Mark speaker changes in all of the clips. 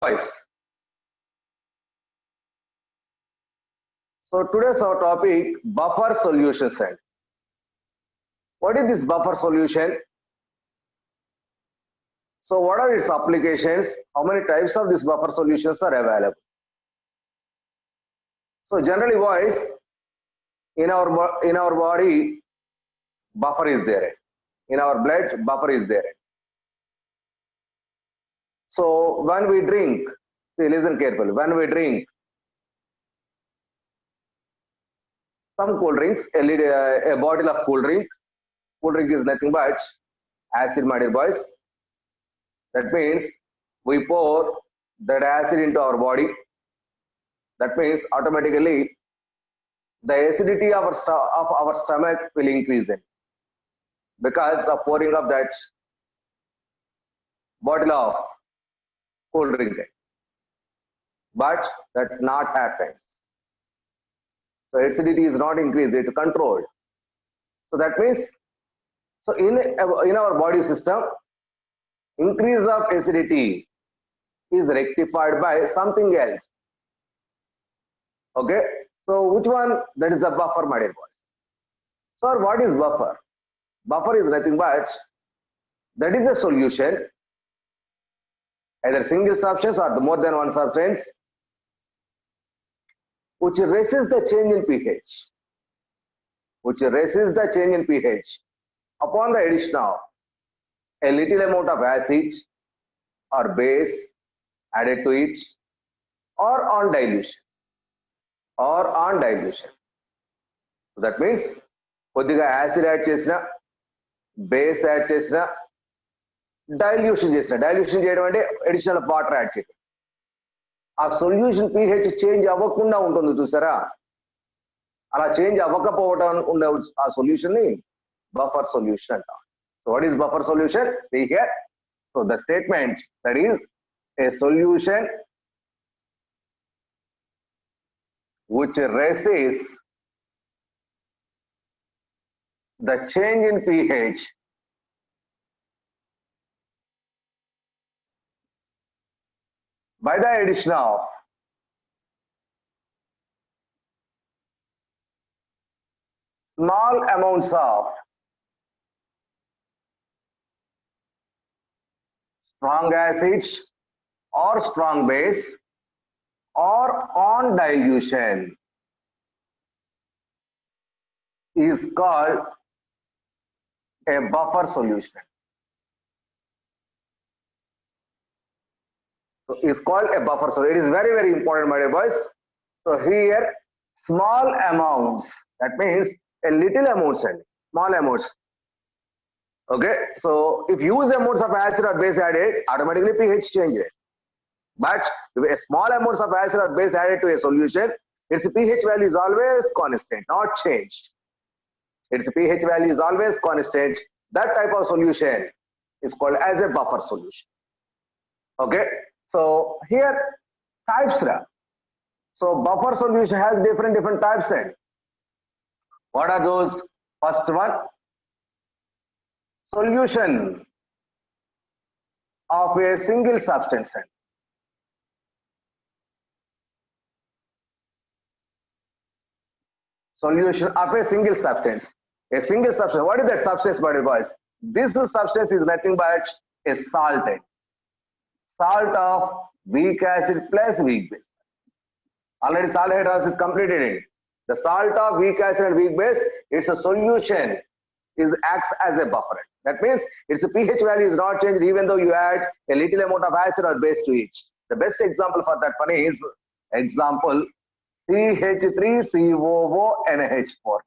Speaker 1: Boys. So today's our topic buffer solution set. What is this buffer solution? So what are its applications? How many types of these buffer solutions are available? So generally, boys, in our body, buffer is there. In our blood, buffer is there. So when we drink, see, listen carefully. When we drink some cool drinks, a bottle of cool drink is nothing but acid, my dear boys. That means we pour that acid into our body. That means automatically the acidity of our stomach will increase in, because the pouring of that bottle of cold drink. But that not happens. So acidity is not increased, it is controlled. So that means, so in our body system, increase of acidity is rectified by something else. Okay, so which one? That is the buffer, my dear boys. So what is buffer? Buffer is nothing but, that is a solution, either single substance or more than one substance, which resists the change in pH. Which resists the change in pH upon the addition of a little amount of acid or base added to it, or on dilution. So that means కొద్దిగా acid add చేసిన, base add చేసిన, dilution చేయడం అంటే additional water add చేయడం. ఆ solution pH change అవ్వకుండా ఉంటుంది చూసారా, అలా చేంజ్ అవ్వకపోవడం ఉండే ఆ సొల్యూషన్ ని బఫర్ సొల్యూషన్ అంటాం. So what is buffer solution? See here. So the statement that is a solution which resists the change in pH by the addition of small amounts of strong acids or strong base, or on dilution, is called a buffer solution. So is called a buffer solution. It is very, very important, my dear boys. So here, small amounts, that means a little amounts and small amounts. Okay, so if huge amounts of acid or base added, automatically pH changes. But if a small amounts of acid or base added to a solution, its pH value is always constant, not changed. Its pH value is always constant. That type of solution is called as a buffer solution. Okay, so here types. So buffer solution has different types. And what are those? First one, solution of a single substance. Solution of a single substance. A single substance. What is that substance, my dear boys? This substance is nothing but a salt. Salt of weak acid plus weak base. Already salt hydrolysis is completed in. The salt of weak acid and weak base, its a solution acts as a buffer. That means its pH value is not changed even though you add a little amount of acid or base to it. The best example for that one is example CH3COO NH4.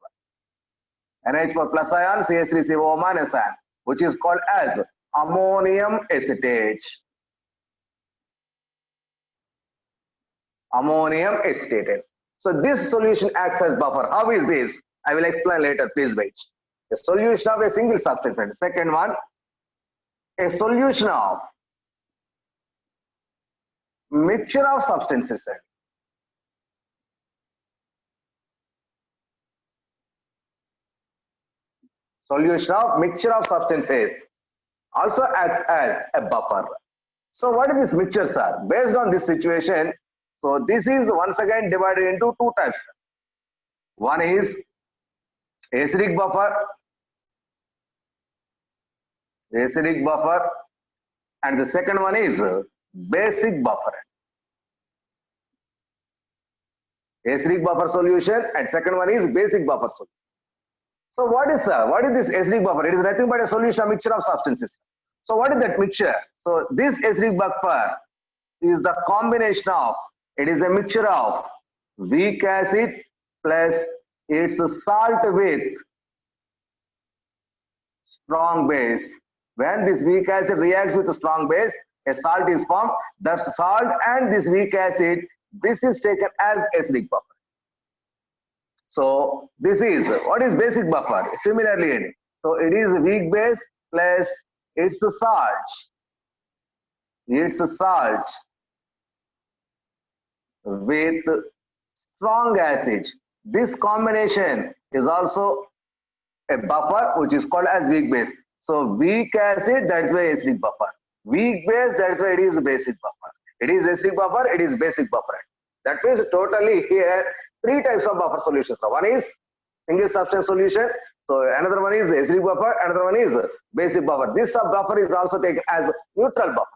Speaker 1: NH4 plus ion, CH3COO minus ion, which is called as ammonium acetate. Ammonium acetate. So this solution acts as buffer. How is this? I will explain later. Please wait. A solution of a single substance. And second one, a solution of mixture of substances. Solution of mixture of substances also acts as a buffer. So what is this mixture, sir? Based on this situation, so this is once again divided into two types. One is acidic buffer, and the second one is basic buffer. Acidic buffer solution, and second one is basic buffer solution. So what is this acidic buffer? It is nothing but a solution, a mixture of substances. So what is that mixture? So this acidic buffer is the combination of, it is a mixture of weak acid plus its salt with strong base. When this weak acid reacts with a strong base, a salt is formed. That salt and this weak acid, this is taken as acidic buffer. So this is, what is basic buffer? Similarly, so it is weak base plus its salt with strong acid. This combination is also a buffer which is called as weak base. So weak acid, that's why acidic buffer. Weak base, that's why it is basic buffer. It is acidic buffer, it is basic buffer. That means totally here three types of buffer solutions. One is single substance solution. So another one is acidic buffer, another one is basic buffer. This buffer is also taken as neutral buffer.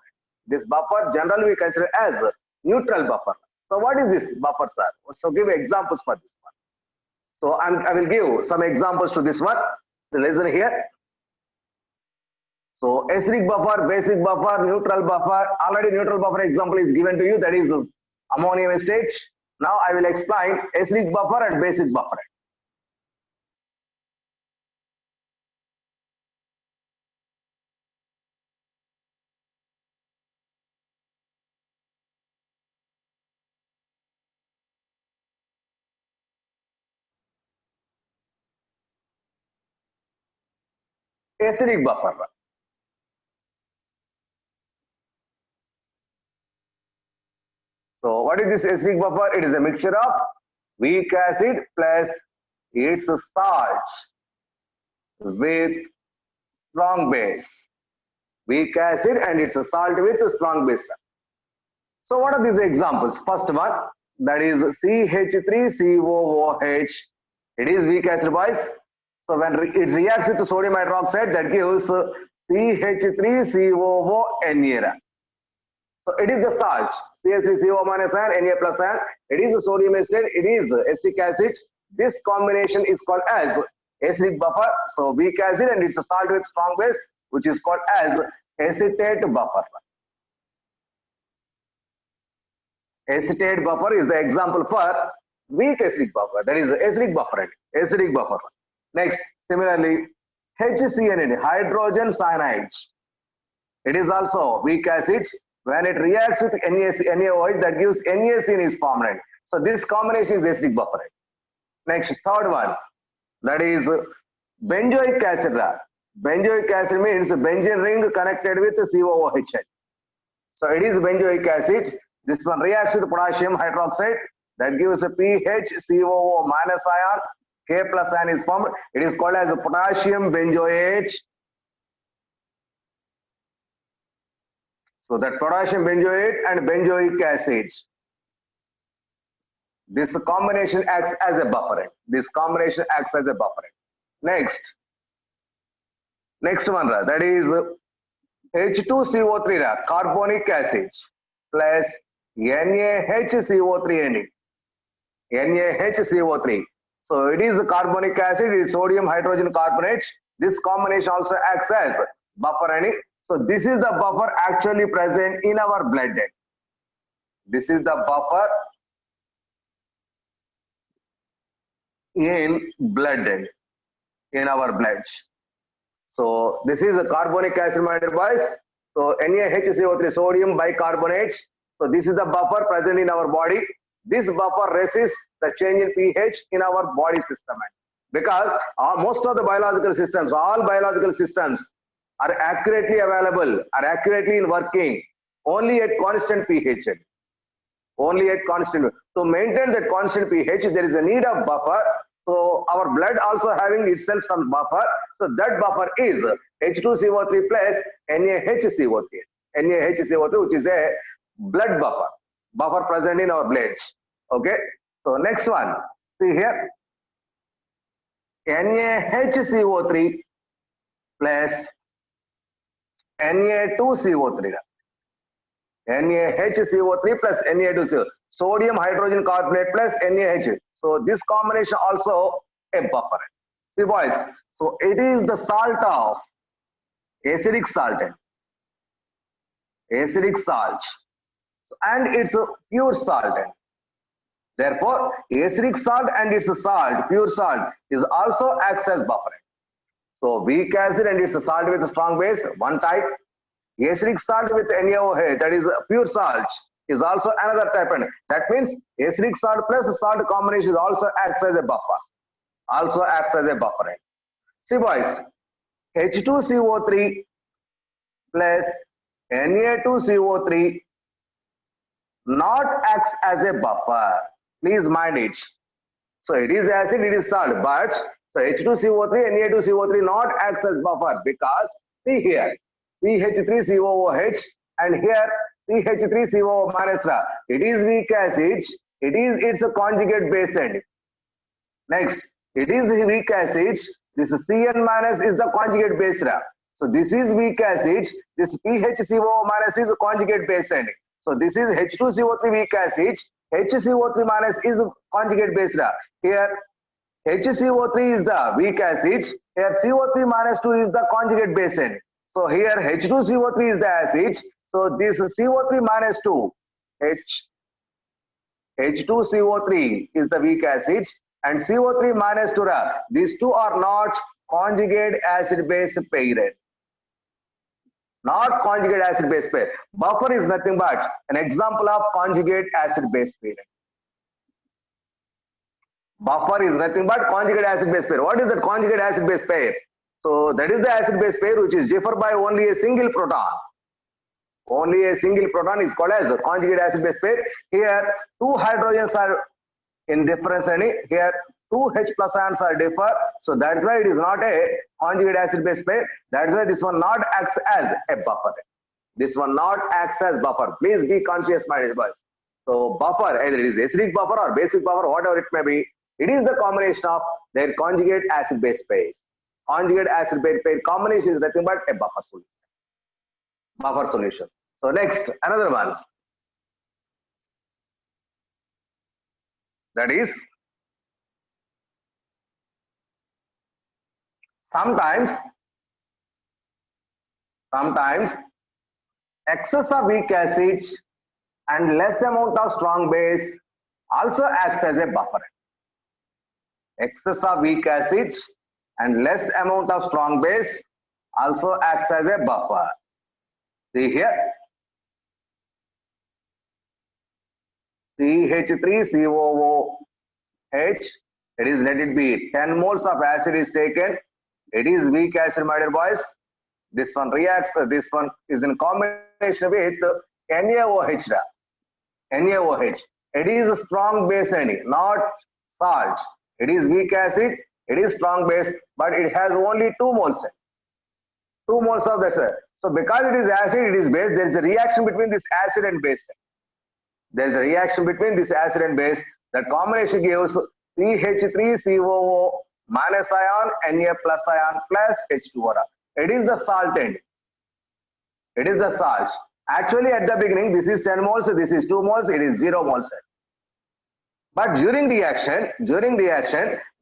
Speaker 1: This buffer generally we consider as neutral buffer. So what is this buffer, sir? So give examples for this one. So I will give some examples to this one. So listen here. So acidic buffer, basic buffer, neutral buffer. Already neutral buffer example is given to you. That is ammonium acetate. Now I will explain acidic buffer and basic buffer. Acidic buffer. So what is this acidic buffer? It is a mixture of weak acid plus its salt with strong base. Weak acid and its salt with strong base. So what are these examples? First one, that is CH3COOH. It is weak acid, boys. So when it reacts with sodium hydroxide, that gives CH3COONA. So it is the salt, CH3CO minus and Na plus and it is sodium acetate, it is acetic acid. This combination is called as acidic buffer. So weak acid and it's a salt with strong base, which is called as acetate buffer. Acetate buffer is the example for weak acidic buffer. That is acidic buffer. Acidic buffer. Next, similarly, HCN, hydrogen cyanide. It is also weak acid. When it reacts with NaOH, that gives NaCN is formed. So this combination is acidic buffer. Next, third one, that is benzoic acid. Benzoic acid means benzene ring connected with COOH. So it is benzoic acid. This one reacts with potassium hydroxide. That gives a PHCOO minus ion. K plus ion is formed. It is called as a potassium benzoate. So that potassium benzoate and benzoic acid. This combination acts as a buffer. This combination acts as a buffer. Next one, that is H2CO3, carbonic acid plus NaHCO3 NaHCO3. So it is carbonic acid, it is sodium hydrogen carbonate. This combination also acts as buffer. So this is the buffer actually present in our blood. This is the buffer in blood, in our blood. So this is a carbonic acid, my dear boys. So NaHCO3, sodium bicarbonate. So this is the buffer present in our body. This buffer resists the change in pH in our body system. Because most of the biological systems, all biological systems are accurately available, are accurately in working only at constant pH. Only at constant. To maintain that constant pH, there is a need of buffer. So our blood also having itself some buffer. So that buffer is H2CO3 plus NaHCO3. NaHCO3, which is a blood buffer present in our bloods. Okay, so next one, see here, NaHCO3 plus Na2CO3. NaHCO3 plus Na2CO3. Sodium hydrogen carbonate plus NaH. So this combination also a buffer. See boys, so it is the salt of acidic salt, and it's a pure salt. Therefore, acidic salt and its salt, pure salt, is also acts as buffer. So weak acid and its salt with a strong base, one type. Acidic salt with NaOH, that is pure salt, is also another type. And that means acidic salt plus salt combination also acts as a buffer. See boys, H2CO3 plus Na2CO3 not acts as a buffer. Please mind it. So it is acid, it is salt, but so H2CO3, Na2CO3 not acts as buffer because see here, CH3COOH and here CH3CO minus. It is weak acid, its a conjugate base end. Next, it is weak acid, this Cn minus is the conjugate base. So this is weak acid, this PHCO minus is a conjugate base end. So this is H2CO3 weak acid, HCO3 minus is conjugate base. Here HCO3 is the weak acid, here CO3 minus 2 is the conjugate base end. So here H2CO3 is the acid, so this CO3 minus 2, H2CO3 is the weak acid and CO3 minus 2, these two are not conjugate acid base pair. Not conjugate acid base pair. Buffer is nothing but an example of conjugate acid base pair. Buffer is nothing but conjugate acid base pair. What is the conjugate acid base pair? So that is the acid base pair which is differ by only a single proton. Only a single proton is called as a conjugate acid base pair. Here two hydrogens are in difference, and here two H plus ions are differ. So that's why it is not a conjugate acid base pair. That's why this one not acts as a buffer. This one not acts as buffer. Please be conscious, my dear boys. So buffer, either it is acidic buffer or basic buffer, whatever it may be, it is the combination of their conjugate acid base pairs. Conjugate acid base pair combination is nothing but a buffer solution. So next, another one. That is, sometimes excess of weak acids and less amount of strong base also acts as a buffer. Excess of weak acids and less amount of strong base also acts as a buffer. See here, CH3COOH, it is, let it be 10 moles of acid is taken. It is weak acid, my dear boys. This one reacts, this one is in combination with NaOH. NaOH. It is a strong base ending, not salt. It is weak acid, it is strong base, but it has only 2 moles. 2 moles of this. So because it is acid, it is base, there is a reaction between this acid and base. There is a reaction between this acid and base. That combination gives CH3COO minus ion, Na plus ion plus H2O. It is the salt end. It is the salt. Actually, at the beginning, this is 10 moles, this is 2 moles, it is 0 moles. But during reaction,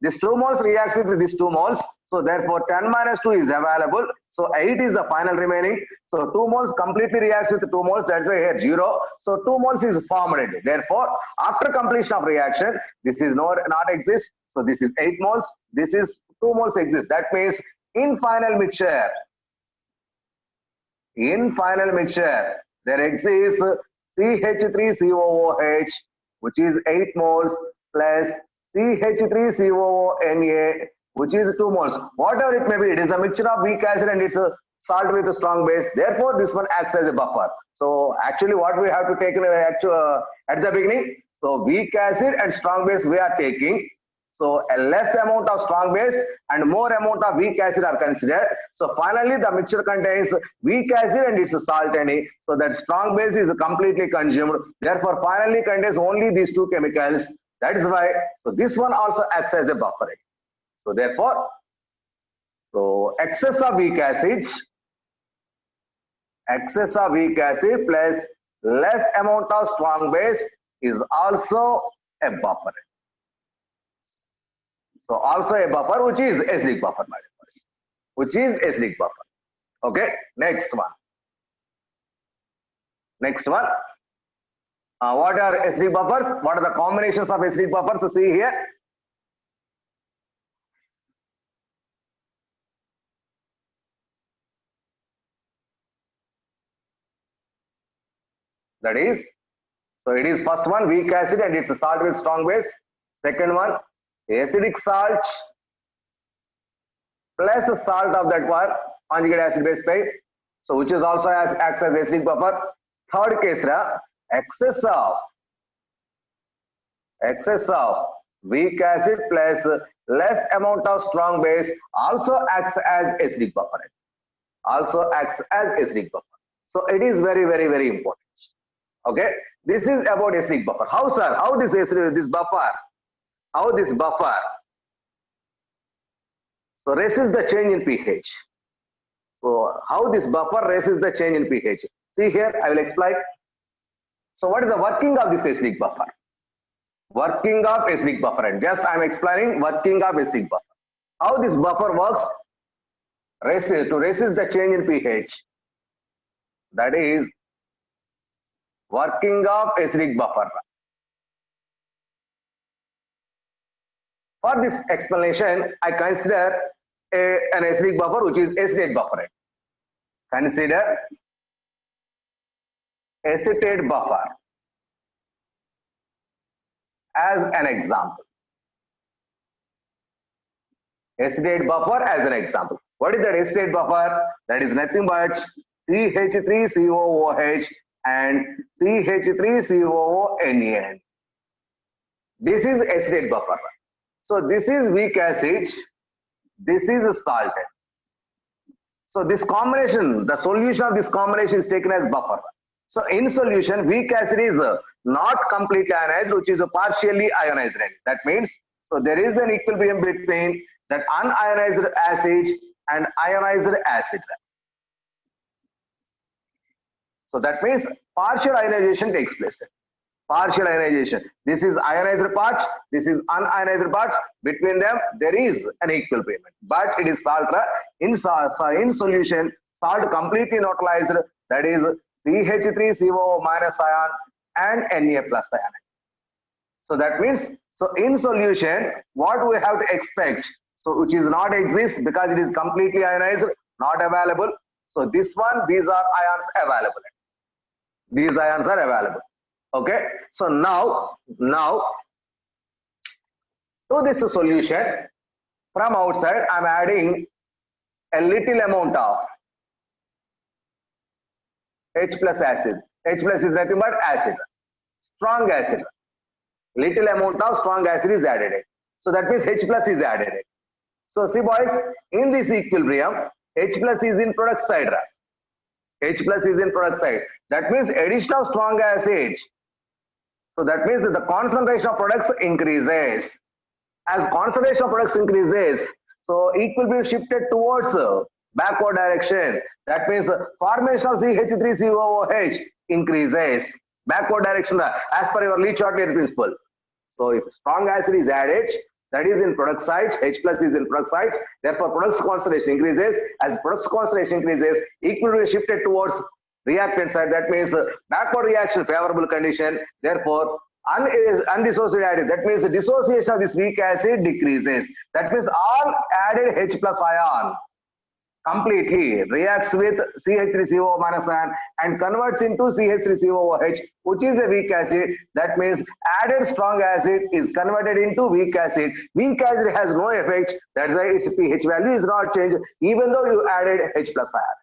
Speaker 1: this 2 moles reacts with this 2 moles. So therefore, 10 minus 2 is available. So 8 is the final remaining. So 2 moles completely reacts with 2 moles. That's why here 0. So 2 moles is formed. Therefore, after completion of reaction, this is not exist. So this is 8 moles. This is 2 moles exist. That means in final mixture, there exists CH3COOH, which is 8 moles, plus CH3COONA, which is 2 moles. Whatever it may be, it is a mixture of weak acid and it's a salt with a strong base. Therefore, this one acts as a buffer. So actually what we have to take at the beginning, so weak acid and strong base we are taking. So a less amount of strong base and more amount of weak acid are considered. So finally the mixture contains weak acid and its salt. So that strong base is completely consumed. Therefore finally contains only these two chemicals. That is why, so this one also acts as a buffer. So therefore, so excess of weak acid plus less amount of strong base is also a buffer. So also a buffer which is acidic buffer, my friends, which is acidic buffer. Okay, next one. What are acidic buffers? What are the combinations of acidic buffers? So see here. That is, so it is first one weak acid and it's a salt with strong base. Second one acidic salt plus a salt of that one conjugate acid base pair. So which is also acts as acidic buffer. Third case, excess of weak acid plus less amount of strong base also acts as acidic buffer. So it is very, very, very important. Okay, this is about acidic buffer. How, sir? How this buffer? How this buffer? So resists the change in pH. So how this buffer resists the change in pH? See here, I will explain. So what is the working of this acidic buffer? And just I am explaining working of acidic buffer. How this buffer works? To resist the change in pH. That is working of acidic buffer. For this explanation, I consider an acidic buffer which is acetate buffer. Consider acetate buffer as an example. Acetate buffer as an example. What is that acetate buffer? That is nothing but CH3COOH and CH3COONA. This is acetate buffer. So this is weak acid, this is salt. So this combination, the solution of this combination is taken as buffer. So in solution, weak acid is not completely ionized, which is partially ionized. That means, so there is an equilibrium between that unionized acid and ionized acid. So that means partial ionization takes place. Partial ionization. This is ionized part, this is unionized part. Between them, there is an equilibrium. But it is salt. In solution, salt completely neutralized. That is CH3COO minus ion and Na plus ion. So that means, so in solution, what we have to expect? So which is not exist because it is completely ionized, not available. So this one, these are ions available. These ions are available. Okay. So now to this solution, from outside, I am adding a little amount of H plus acid. H plus is nothing but acid, strong acid. Little amount of strong acid is added. So that means H plus is added. So see boys, in this equilibrium, H plus is in product side. H plus is in product side. That means addition of strong acid. So that means that the concentration of products increases. As concentration of products increases, so equilibrium shifted towards backward direction. That means formation of CH3COOH increases. Backward direction as per your Le-Chatelier's principle. So if strong acid is added, that is in product side, H plus is in product side, therefore product concentration increases. As product concentration increases, equilibrium shifted towards reactant side. That means backward reaction favorable condition. Therefore undissociated, that means the dissociation of this weak acid decreases. That means all added H plus ion completely reacts with CH3COO minus ion and converts into CH3COOH, which is a weak acid. That means added strong acid is converted into weak acid. Weak acid has no effect. That's why its pH value is not changed, even though you added H plus ion.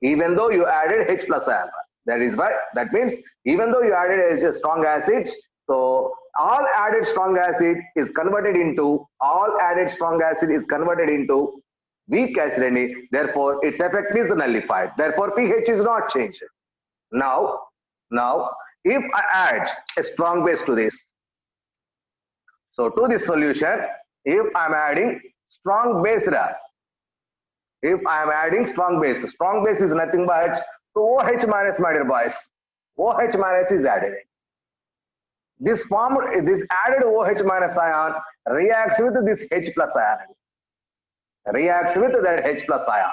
Speaker 1: Even though you added H plus ion. That is why, that means even though you added a strong acid, so all added strong acid is converted into weak acid, and therefore its effect is nullified. Therefore, pH is not changed. Now, if I add a strong base to this, so to this solution, if I am adding strong base, strong base is nothing but OH minus, my dear boys. OH minus is added. This added OH minus ion reacts with this H plus ion. Reacts with that H plus ion.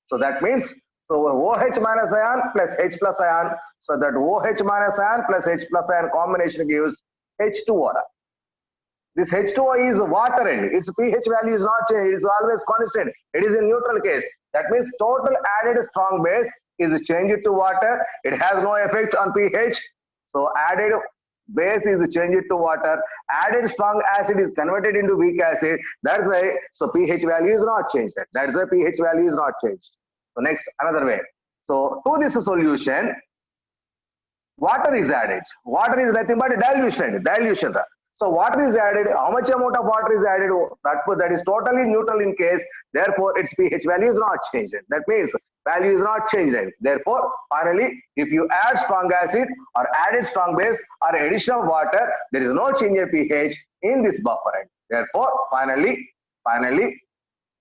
Speaker 1: So that means, so OH minus ion plus H plus ion. So that OH minus ion plus H plus ion combination gives H2O. This H2O is water, and its pH value is not changed. It is always constant. It is in neutral case. That means total added strong base is changed to water. It has no effect on pH. So added base is changed to water. Added strong acid is converted into weak acid. That's why, so pH value is not changed. That's why pH value is not changed. So next, another way. So to this solution, water is added. Water is nothing but dilution. So water is added. How much amount of water is added? That is totally neutral in case. Therefore, its pH value is not changed. That means value is not changed. Therefore, finally, if you add strong acid or added strong base or additional water, there is no change in pH in this buffer. Therefore, finally,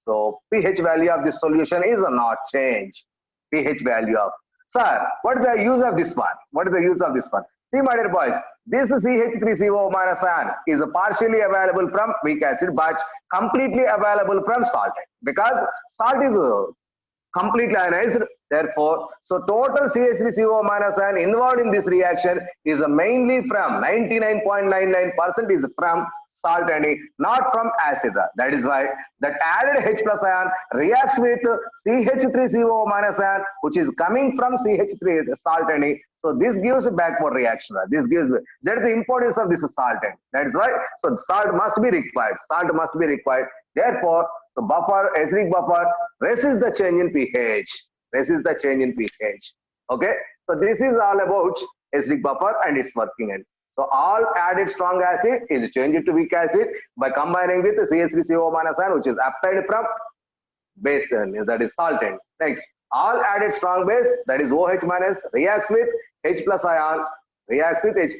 Speaker 1: so pH value of this solution is not changed. pH value of, sir, what is the use of this one? See, my dear boys, this CH3CO minus ion is partially available from weak acid but completely available from salt, because salt is completely ionized. Therefore, so total CH3CO minus ion involved in this reaction is mainly from 99.99% is from salt and not from acid. That is why that added H plus ion reacts with CH3CO minus ion, which is coming from CH3 salt and so this gives a backward reaction. That is the importance of this salt. That is why, so salt must be required. Therefore, the buffer, acidic buffer, resists the change in pH. Okay, so this is all about acidic buffer and its working end. So all added strong acid is changed to weak acid by combining with the CH3CO minus ion, which is obtained from base, that is salt end. Next, all added strong base, that is OH minus, reacts with H plus ion. That means H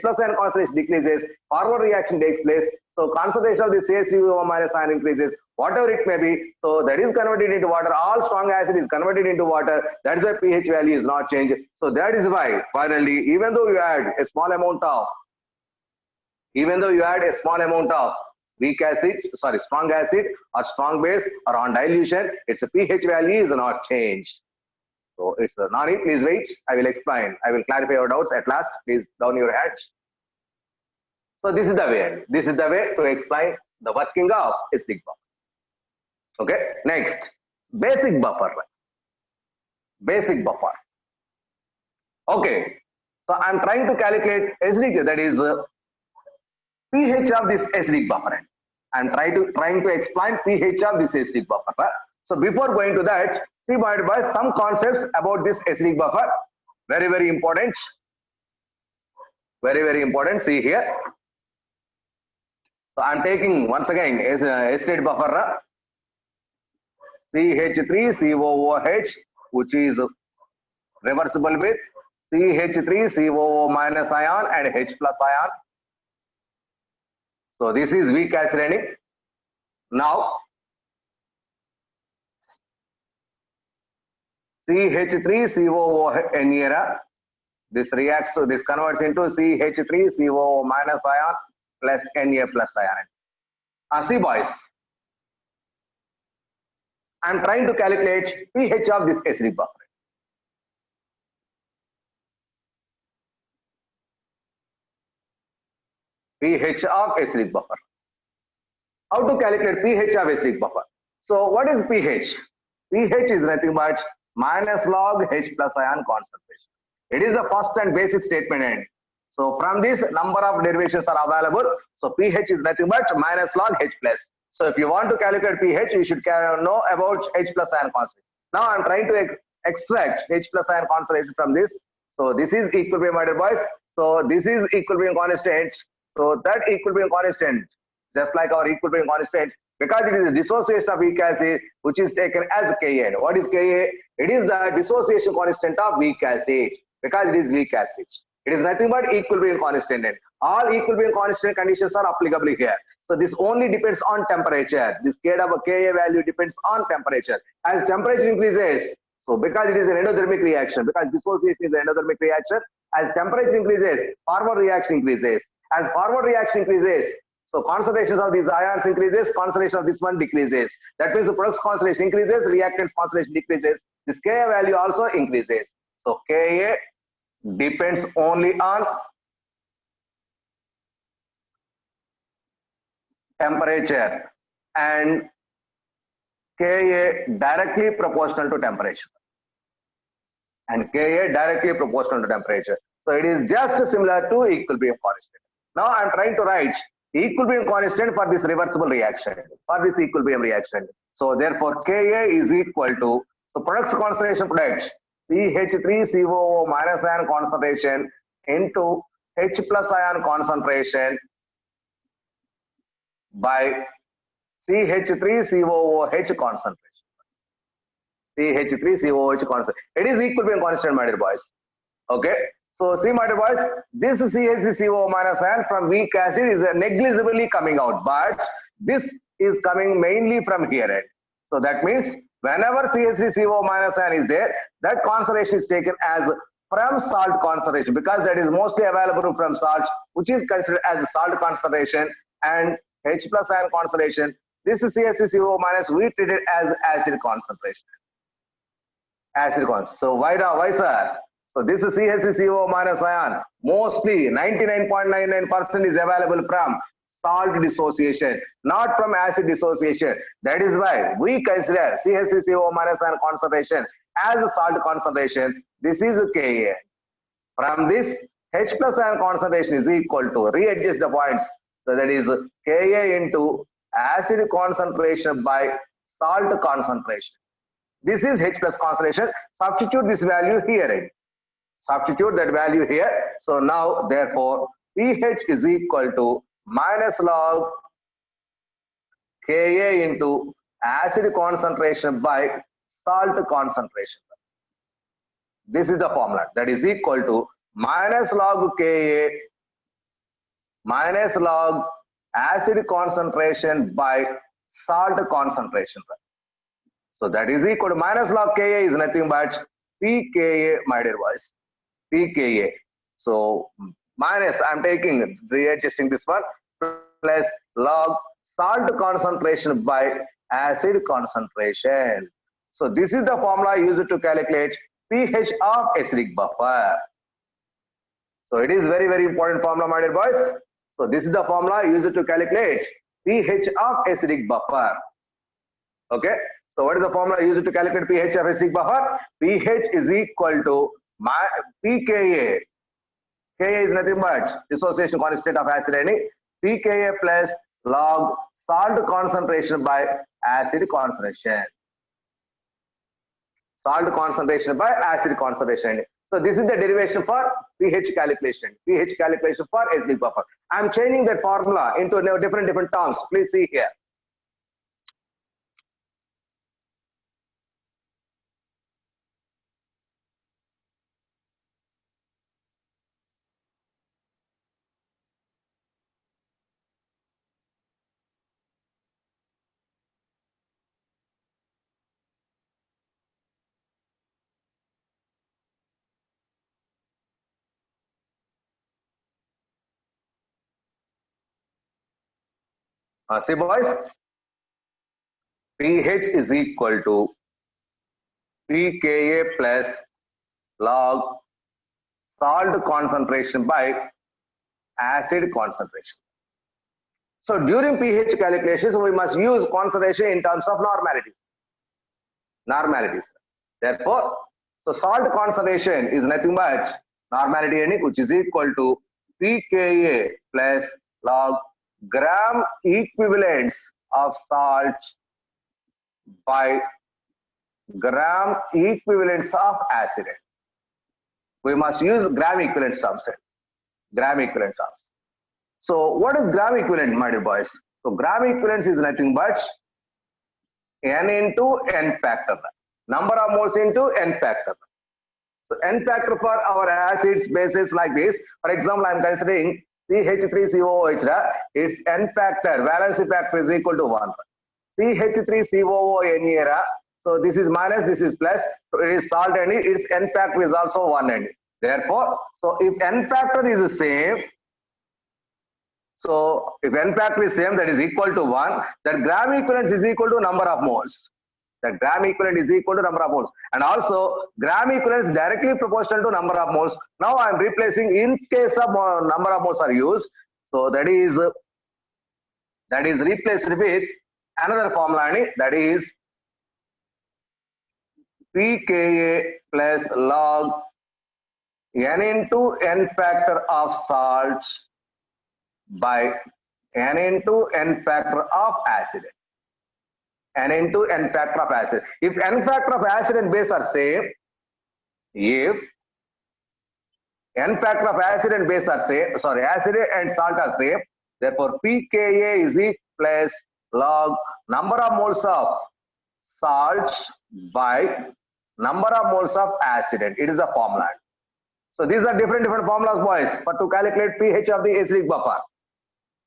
Speaker 1: plus ion concentration decreases, forward reaction takes place. So concentration of the CH3CO minus ion increases, whatever it may be. So that is converted into water. All strong acid is converted into water. That is why pH value is not changed. So that is why finally, even though you add a small amount of weak acid, strong acid or strong base or on dilution, its pH value is not changed. So it's Nani, please wait. I will explain. I will clarify your doubts at last. Please down your heads. So this is the way to explain the working of acidic buffer. Okay. Next, basic buffer. Okay. So I'm trying to calculate acidic, that is pH of this acidic buffer. I'm trying to explain pH of this acidic buffer. So before going to that, see by some concepts about this acidic buffer. Very, very important. See here. So I'm taking once again acid buffer CH3COOH, which is reversible with CH3COO minus ion and H plus ion. So this is weak acid. Now CH3COOH here, this reacts, so this converts into CH3COO minus ion plus Na plus ion. See boys, I am trying to calculate pH of this acidic buffer. pH of acidic buffer. How to calculate pH of acidic buffer? So what is pH? pH is nothing but minus log H plus ion concentration. It is the first and basic statement end. So from this, number of derivations are available. So pH is nothing but minus log H plus. So if you want to calculate pH, you should know about H plus ion concentration. Now I'm trying to extract H plus ion concentration from this. So this is equilibrium, my dear boys. So this is equilibrium constant. So that equilibrium constant, just like our equilibrium constant, because it is a dissociation of weak acid, which is taken as Ka. What is Ka? It is the dissociation constant of weak acid, because it is weak acid. It is nothing but equilibrium constant. All equilibrium constant conditions are applicable here. So this only depends on temperature. This Ka value depends on temperature. As temperature increases, so because it is an endothermic reaction, because dissociation is an endothermic reaction, as temperature increases, forward reaction increases. As forward reaction increases, so concentrations of these ions increases, concentration of this one decreases. That means the product concentration increases, reactants concentration decreases. This Ka value also increases. So Ka depends only on temperature, and Ka directly proportional to temperature. And Ka directly proportional to temperature. So it is just similar to equilibrium constant. Now I am trying to write equilibrium constant for this reversible reaction, for this equilibrium reaction. So therefore Ka is equal to, so products concentration products, CH3COO minus ion concentration into H plus ion concentration by CH3COOH concentration. CH3COOH constant. It is equilibrium constant, my dear boys. Okay. So see, my dear boys, this CH3CO minus ion from weak acid is negligibly coming out, but this is coming mainly from here. So that means whenever CH3CO minus ion is there, that concentration is taken as from salt concentration, because that is mostly available from salt, which is considered as salt concentration, and H plus ion concentration. This is CH3CO minus, we treat it as acid concentration. Acid concentration. So why sir? So this is CH3CO minus ion. Mostly 99.99% is available from salt dissociation, not from acid dissociation. That is why we consider CH3CO minus ion concentration as a salt concentration. This is Ka. From this, H plus ion concentration is equal to, readjust the points. So that is Ka into acid concentration by salt concentration. This is H plus concentration. Substitute this value here. Substitute that value here. So now, therefore, pH is equal to minus log Ka into acid concentration by salt concentration. This is the formula. That is equal to minus log Ka minus log acid concentration by salt concentration. So that is equal to minus log Ka is nothing but pKa, my dear boys. pKa. So minus, I am taking, readjusting this one, plus log salt concentration by acid concentration. So this is the formula used to calculate pH of acidic buffer. So it is very, very important formula, my dear boys. So this is the formula used to calculate pH of acidic buffer. Okay. So what is the formula used to calculate pH of acidic buffer? pH is equal to pKa. Ka is nothing but dissociation constant of acid, and pKa plus log salt concentration by acid concentration. Salt concentration by acid concentration. So this is the derivation for pH calculation. pH calculation for acidic buffer. I am changing that formula into different terms. Please see here. See boys, pH is equal to pKa plus log salt concentration by acid concentration. So during pH calculations, we must use concentration in terms of normalities. Normalities. Therefore, so salt concentration is nothing but normality, which is equal to pKa plus log gram equivalents of salt by gram equivalents of acid. We must use gram equivalents terms. gram equivalent terms. So what is gram equivalent, my dear boys? So gram equivalence is nothing but n into n factor, number of moles into n factor. So n factor for our acids, bases like this. For example, I am considering CH3COOH is n factor, valency factor is equal to 1. CH3COON, so this is minus, this is plus, so it is salt and its n factor is also 1 and therefore, so if n factor is the same, so if n factor is same, that is equal to 1, that gram equivalence is equal to number of moles. That gram equivalent is equal to number of moles. And also gram equivalence directly proportional to number of moles. Now I am replacing in case of number of moles are used. So that is replaced with another formula, that is pKa plus log n into n factor of salt by n into n factor of acid. N into n factor of acid. If n factor of acid and base are same, if n factor of acid and base are same, sorry, acid and salt are same, therefore pKa is equal plus log number of moles of salt by number of moles of acid. It is the formula. So these are different formulas, boys, but to calculate pH of the acidic buffer.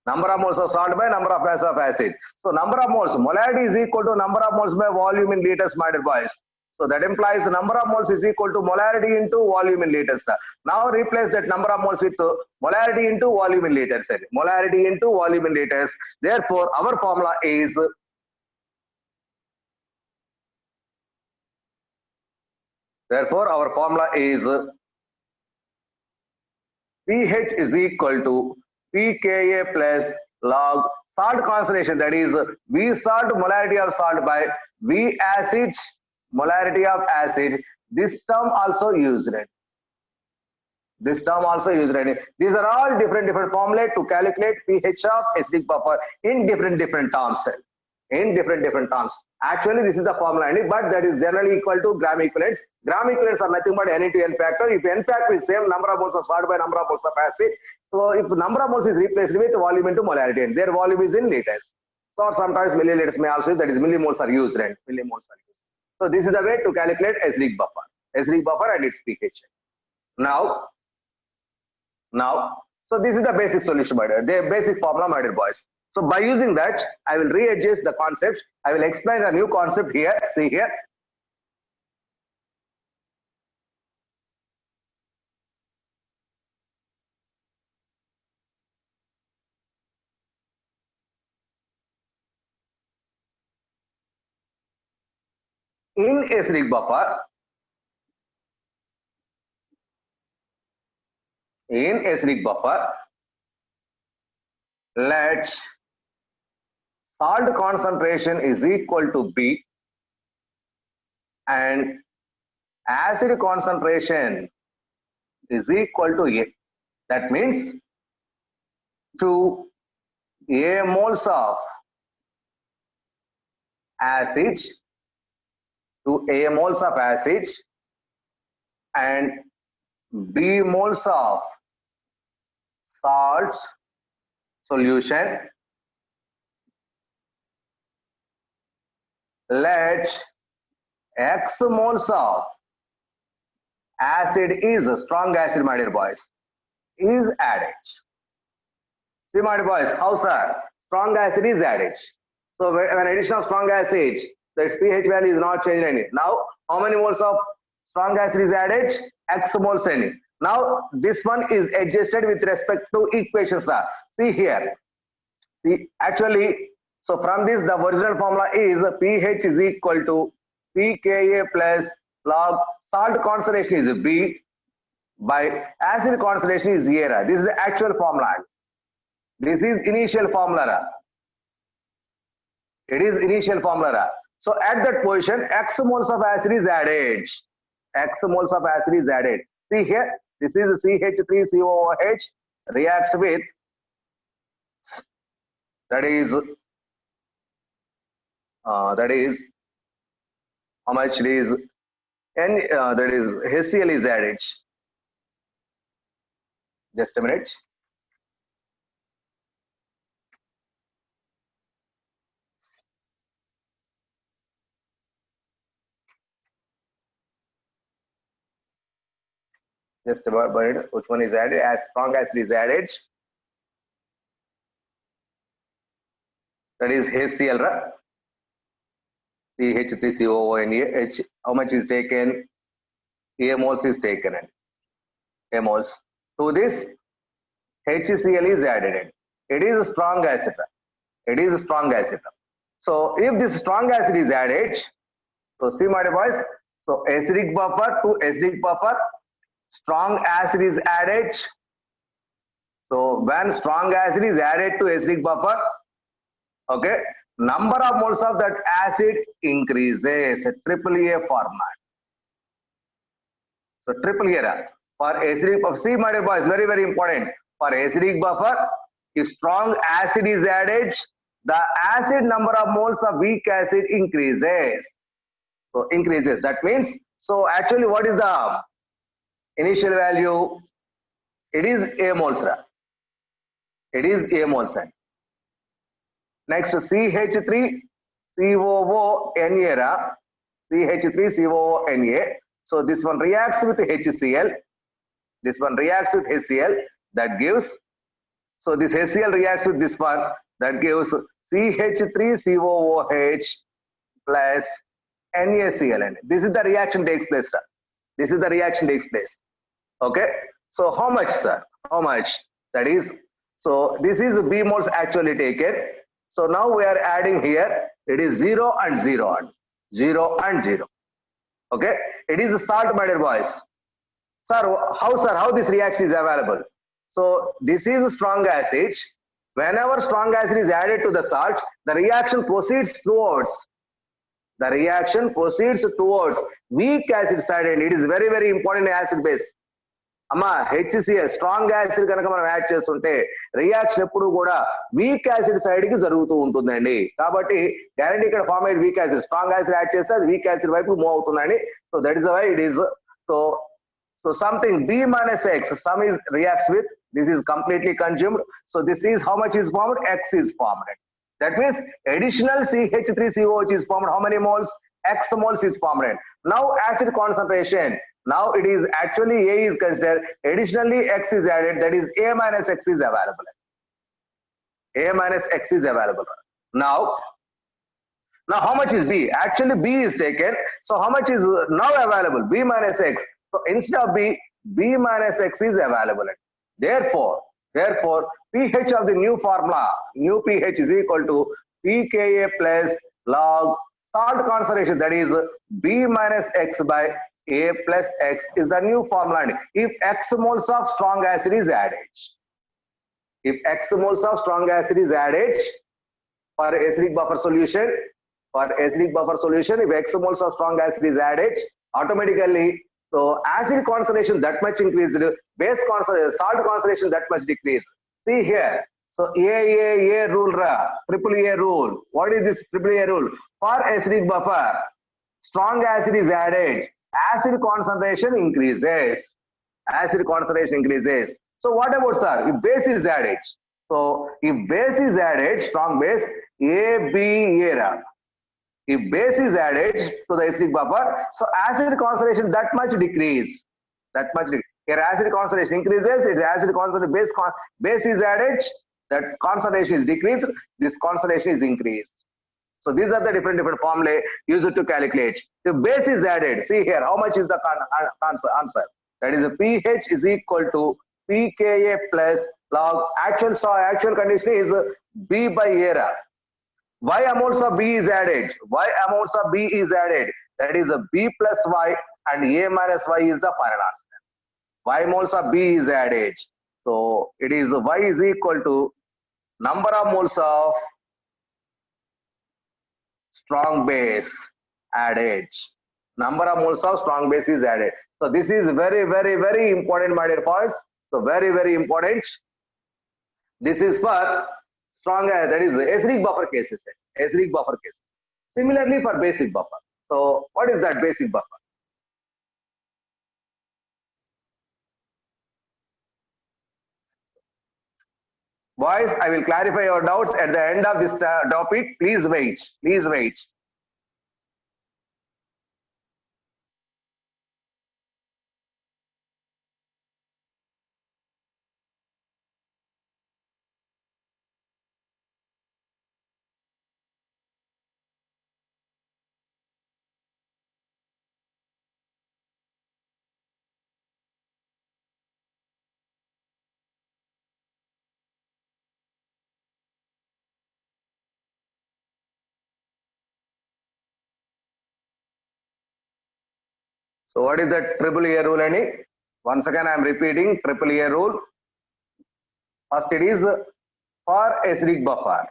Speaker 1: Number of moles of salt by number of mass of acid. So number of moles, molarity is equal to number of moles by volume in liters, my dear boys. So that implies the number of moles is equal to molarity into volume in liters. Now replace that number of moles with molarity into volume in liters. Molarity into volume in liters. Therefore, our formula is pH is equal to pKa plus log salt concentration, that is V salt molarity of salt by V acid molarity of acid. This term also used. These are all different formulae to calculate pH of acidic buffer in different terms. Actually, this is the formula, but that is generally equal to gram equivalents. Gram equivalents are nothing but n into n factor. If n factor is same, number of moles of salt by number of moles of acid. So if number of moles is replaced with volume into molarity, and their volume is in liters. So sometimes milliliters may also, that is millimoles are used, right? So this is the way to calculate acidic buffer and its pH. Now, so this is the basic solution, my dear. The basic formula, my dear boys. So by using that, I will readjust the concepts. I will explain a new concept here. See here. In acidic buffer, let salt concentration is equal to B and acid concentration is equal to A. That means to A moles of acid and B moles of salt solution, let X moles of acid is strong acid, my dear boys, is added. See, my dear boys, how sir? Strong acid is added. So when addition of strong acid, the pH value is not changed any. Now, how many moles of strong acid is added? X moles any. Now, this one is adjusted with respect to equations. See here. See, actually, so from this, the original formula is pH is equal to pKa plus log salt concentration is B by acid concentration is A. This is the actual formula. This is initial formula. It is initial formula. So at that position, X moles of acid is added. See here, this is CH3COOH reacts with, that is how much it is, and that is HCl is added. Just a minute. Just about which one is added? As strong acid is added, that is HCl, right? CH3COONA. H, how much is taken? A moles is taken. A moles. To this, HCl is added. It is a strong acid. It is a strong acid. So if this strong acid is added, so see my boys. So acidic buffer to acidic buffer, strong acid is added. So when strong acid is added to acidic buffer, okay, number of moles of that acid increases. AAA format. So triple here for acidic buffer. See my dear boys, very very important. For acidic buffer, if strong acid is added, the acid number of moles of weak acid increases. So increases. That means, so actually what is the initial value? It is A moles. It is A moles. Next CH3 COONA. CH3 COONA. So this one reacts with HCl. This one reacts with HCl. That gives. So this HCl reacts with this one. That gives CH3COOH plus NaCl. This is the reaction takes place, sir. This is the reaction takes place. Okay. So how much, sir? How much? That is. So this is B moles actually taken. So now we are adding here. It is 0 and 0 and 0 and 0. Okay. It is a salt, my dear boys. Sir, how this reaction is available? So this is strong acid. Whenever strong acid is added to the salt, the reaction proceeds towards. The reaction proceeds towards weak acid side, and it is very very important acid base. అమ్మా HCl strong acid కనుక మనం add చేస్తుంటే reaction ఎప్పుడు కూడా weak acid side కి జరుగుతూ ఉంటుందండి. కాబట్టి గ్యారంటీ ఇక్కడ ఫార్మ్ అయ్యేది weak acid. Strong acid add చేస్తే అది వీక్ యాసిడ్ వైపు మూవ్ అవుతుందండి. So that is why it is so something B minus X, some is reacts with, this is completely consumed. So this is how much is formed? X is formed. That means additional CH3COH is formed. How many moles? X moles is formed. Now acid concentration. Now it is actually A is considered. Additionally X is added. That is A minus X is available. A minus X is available. Now how much is B? Actually B is taken. So how much is now available? B minus X. So instead of B minus X is available. Therefore, pH of the new formula, new pH is equal to pKa plus log salt concentration. That is B minus X by A plus X is the new formula. If X moles of strong acid is added, if X moles of strong acid is added for acidic buffer solution, if X moles of strong acid is added, automatically, so acid concentration that much increased, base concentration, salt concentration that much decreased. See here. So A rule, triple A rule. What is this triple A rule? For acidic buffer, strong acid is added, acid concentration increases. Acid concentration increases. So what about, sir? If base is added. So if base is added, strong base, A. If base is added to the acidic buffer, so acid concentration that much decreased. Here acid concentration increases, it is acid concentration, base is added, that concentration is decreased, this concentration is increased. So these are the different formulae used to calculate. If base is added, see here, how much is the answer? That is a pH is equal to pKa plus log, actual condition is B by A. Why amounts of B is added? That is a B plus Y and A minus Y is the final answer. Y moles of B is added. So it is Y is equal to number of moles of strong base added. Number of moles of strong base is added. So this is very very very important, my dear boys. So very very important. This is for strong, that is acidic buffer cases. Similarly for basic buffer. So what is that basic buffer? Boys, I will clarify your doubts at the end of this topic. Please wait. Please wait. So what is the triple A rule? Any? Once again, I am repeating triple A rule. First, it is for acidic buffer.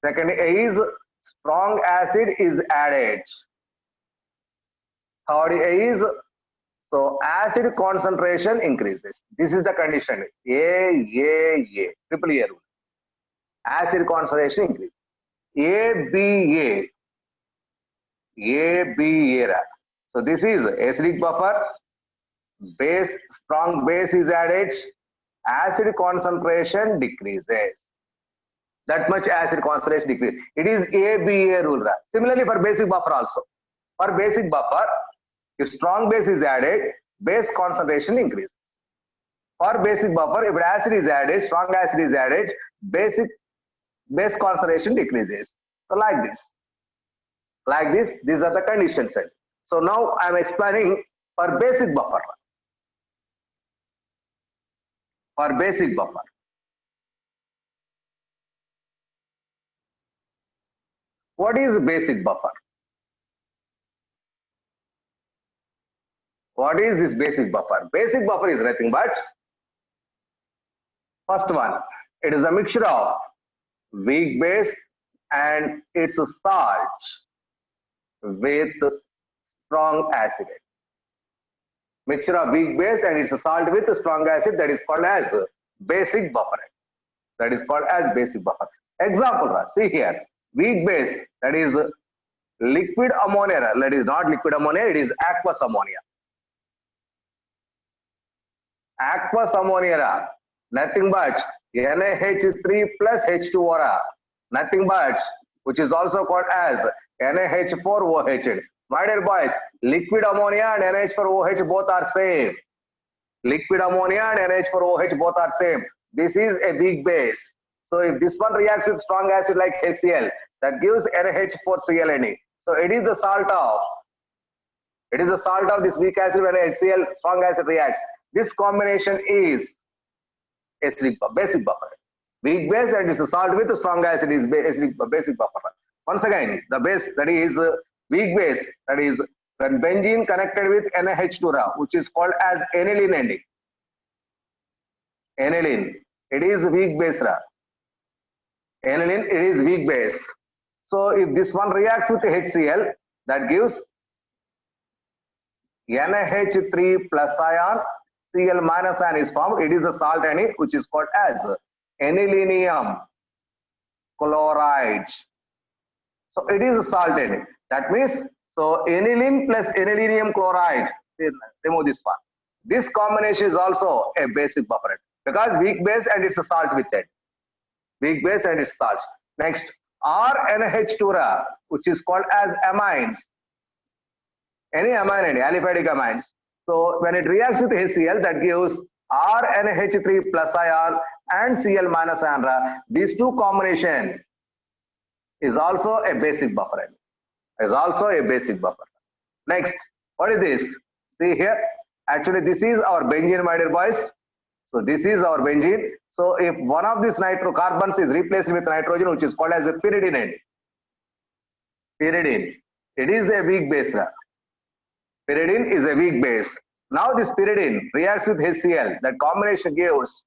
Speaker 1: Second is strong acid is added. Third is so acid concentration increases. This is the condition. A. Triple A rule. Acid concentration increases. A, B, A. So this is acidic buffer, base, strong base is added, acid concentration decreases. That much acid concentration decreases. It is ABA rule. Similarly for basic buffer also. For basic buffer, if strong base is added, base concentration increases. For basic buffer, if acid is added, strong acid is added, base concentration decreases. So like this, these are the conditions. So now I am explaining for basic buffer. For basic buffer. What is basic buffer? What is this basic buffer? Basic buffer is nothing but first one. It is a mixture of weak base and its salt with strong acid. Mixture of weak base and its salt with strong acid, that is called as basic buffer. That is called as basic buffer. Example, see here, weak base, that is liquid ammonia. That is not liquid ammonia, it is aqueous ammonia. Aqueous ammonia, nothing but NaH3 plus H2O, nothing but, which is also called as NaH4OH. My dear boys, liquid ammonia and NH4OH both are same. Liquid ammonia and NH4OH both are same. This is a weak base. So if this one reacts with strong acid like HCl, that gives NH4Cl. So it is the salt of this weak acid when HCl strong acid reacts. This combination is basic buffer. Weak base and its salt with strong acid is basic buffer. Once again, the base, that is weak base, that is when benzene connected with NH2, which is called as aniline. Aniline, it is weak base. Aniline, it is weak base. So if this one reacts with HCl, that gives NaH3 plus ion, Cl minus ion is formed. It is the salt which is called as anilinium chloride. So it is a salt. That means, so aniline plus anilinium chloride, remove this part. This combination is also a basic buffer because weak base and it's a salt with it. Weak base and it's salt. Next, RNH2, which is called as amines. Any amine, aliphatic amines. So when it reacts with HCl, that gives RNH3 plus ion and Cl minus ion. These two combination is also a basic buffer. Next, what is this? See here, actually this is our benzene, my dear boys. So this is our benzene. So if one of these nitrocarbons is replaced with nitrogen, which is called as a pyridine. Pyridine, it is a weak base. Pyridine is a weak base. Now this pyridine reacts with HCl. That combination gives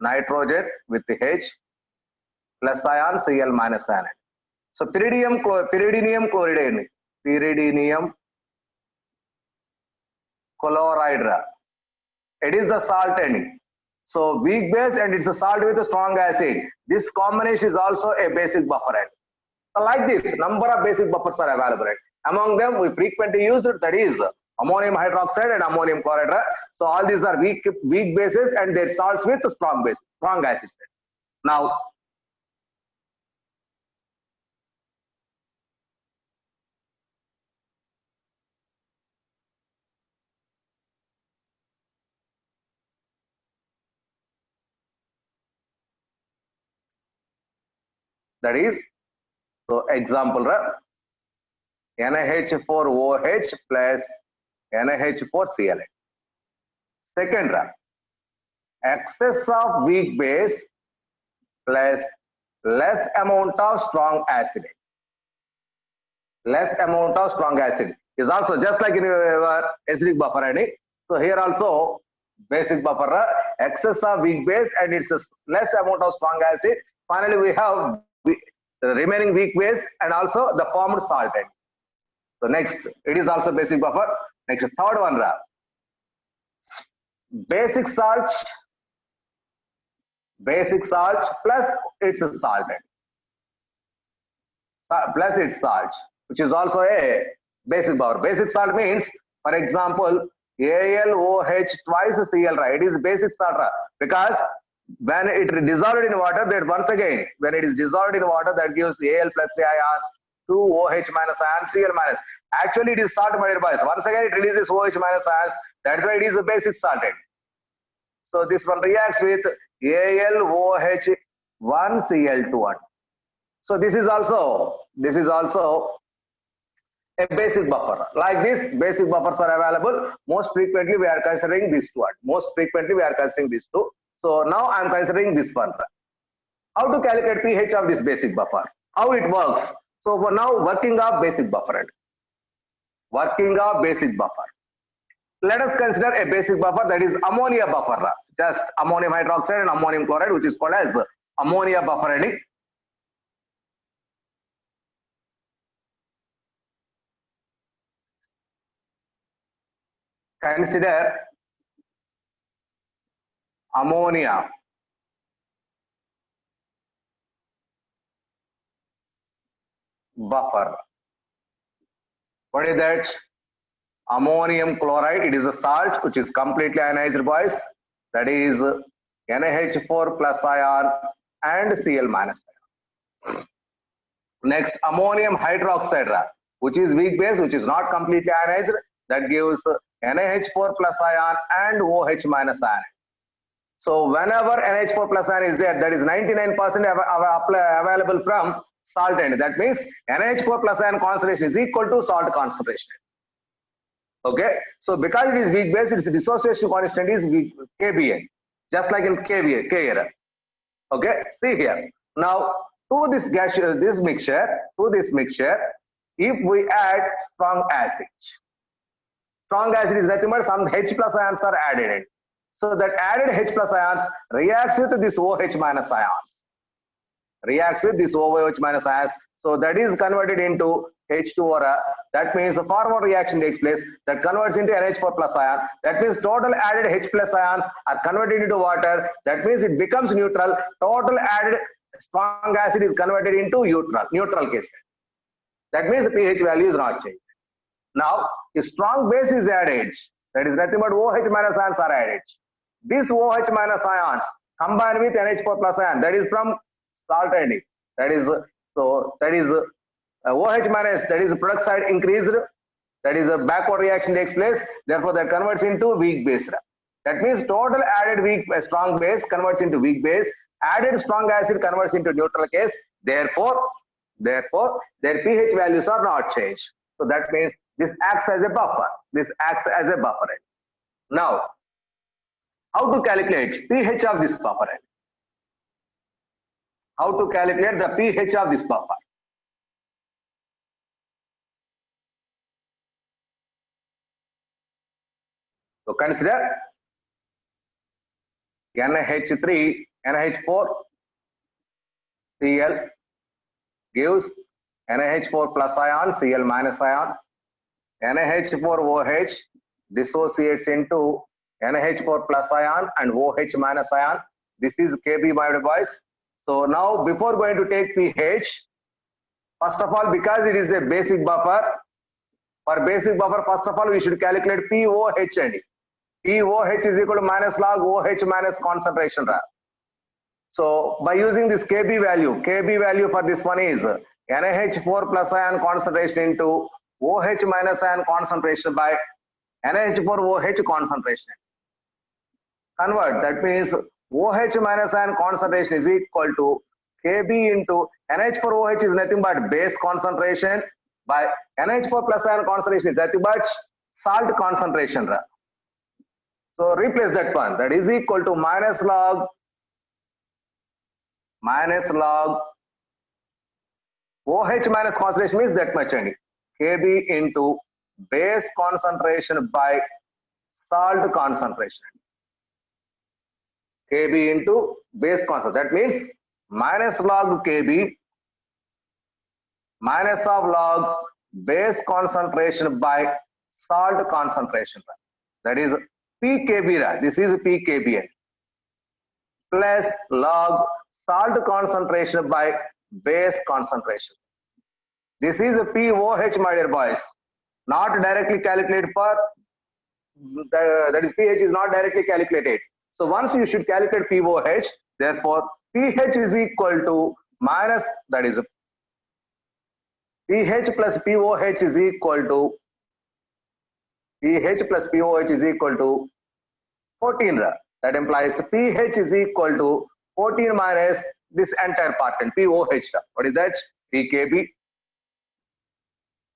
Speaker 1: nitrogen with the H plus ion, Cl minus ion. So pyridinium chloride. It is the salt. So weak base and it's a salt with a strong acid. This combination is also a basic buffer. So like this, number of basic buffers are available. Among them, we frequently use it, that is Ammonium hydroxide and ammonium chloride. So all these are weak bases and they salts with strong base, strong acids. Now, that is, so example, NaH4OH plus NaH4Cl8. Second, excess of weak base plus less amount of strong acid. Less amount of strong acid is also just like in your acidic buffer. So here also basic buffer, excess of weak base and it's a less amount of strong acid. Finally, we have the remaining weak base and also the formed salt. So next, it is also basic buffer. Next, third one, basic salt plus its salt, plus its salt, which is also a basic buffer. Basic salt means, for example, AlOH twice Cl, right? It is basic salt because when it is dissolved in water, that once again, when it is dissolved in water, that gives Al plus ion, 2 OH minus ion, Cl minus. Actually, it is salt, my dear boys. Once again, it releases OH minus ions. That's why it is a basic salted. So this one reacts with AlOH 1 Cl2. So this is also a basic buffer. Like this, basic buffers are available. Most frequently, we are considering these two. So now I am considering this one. How to calculate pH of this basic buffer? How it works? So for now, working of basic buffer. Let us consider a basic buffer, that is ammonia buffer. Just ammonium hydroxide and ammonium chloride, which is called as ammonia buffer. Consider ammonia buffer. What is that? Ammonium chloride, it is a salt which is completely ionized, boys. That is NaH4 plus ion and Cl minus ion. Next, ammonium hydroxide, which is weak base, which is not completely ionized. That gives NaH4 plus ion and OH minus ion. So whenever NH4 plus ion is there, that is 99% available from salt end. That means NH4 plus ion concentration is equal to salt concentration. Okay, so because it is weak base, its dissociation constant is Kbn, just like in Kbn, K. Okay, see here. Now to this mixture, if we add strong acid is nothing but some H plus ions are added. So that added H plus ions reacts with this OH minus ions. So that is converted into H2O. That means a forward reaction takes place that converts into NH4 plus ion. That means total added H plus ions are converted into water. That means it becomes neutral. Total added strong acid is converted into neutral case. That means the pH value is not changed. Now, if strong base is added, that is nothing but OH minus ions are added. These OH minus ions combine with NH4 plus ion, that is from salt ending. That is OH minus, that is product side increased, that is a backward reaction takes place, therefore that converts into weak base. That means total added strong base converts into weak base, added strong acid converts into neutral case, therefore their pH values are not changed. So that means this acts as a buffer. Now, how to calculate pH of this buffer? How to calculate the pH of this buffer? So consider NH4 Cl gives NH4 plus ion, Cl minus ion. NH4OH dissociates into NH4 plus ion and OH minus ion. This is Kb, my boys. So now before going to take pH, first of all, because it is a basic buffer, For basic buffer, first of all, we should calculate POH and POH is equal to minus log OH minus concentration. So by using this KB value for this one is NaH4 plus ion concentration into OH minus ion concentration by NaH4 OH concentration. Convert, that means OH minus ion concentration is equal to Kb into NH4OH is nothing but base concentration by NH4 plus ion concentration is nothing but salt concentration. So replace that one, that is equal to minus log OH minus concentration means that much only. Kb into base concentration by salt concentration. Kb into base concentration. That means minus log Kb minus of log base concentration by salt concentration. That is pKb. This is pKb plus log salt concentration by base concentration. This is a POH, my dear boys, not directly calculated for that is pH is not directly calculated. So once you should calculate POH, therefore pH is equal to minus, that is pH plus POH is equal to pH plus POH is equal to 14. That implies pH is equal to 14 minus this entire part and POH. What is that? pKb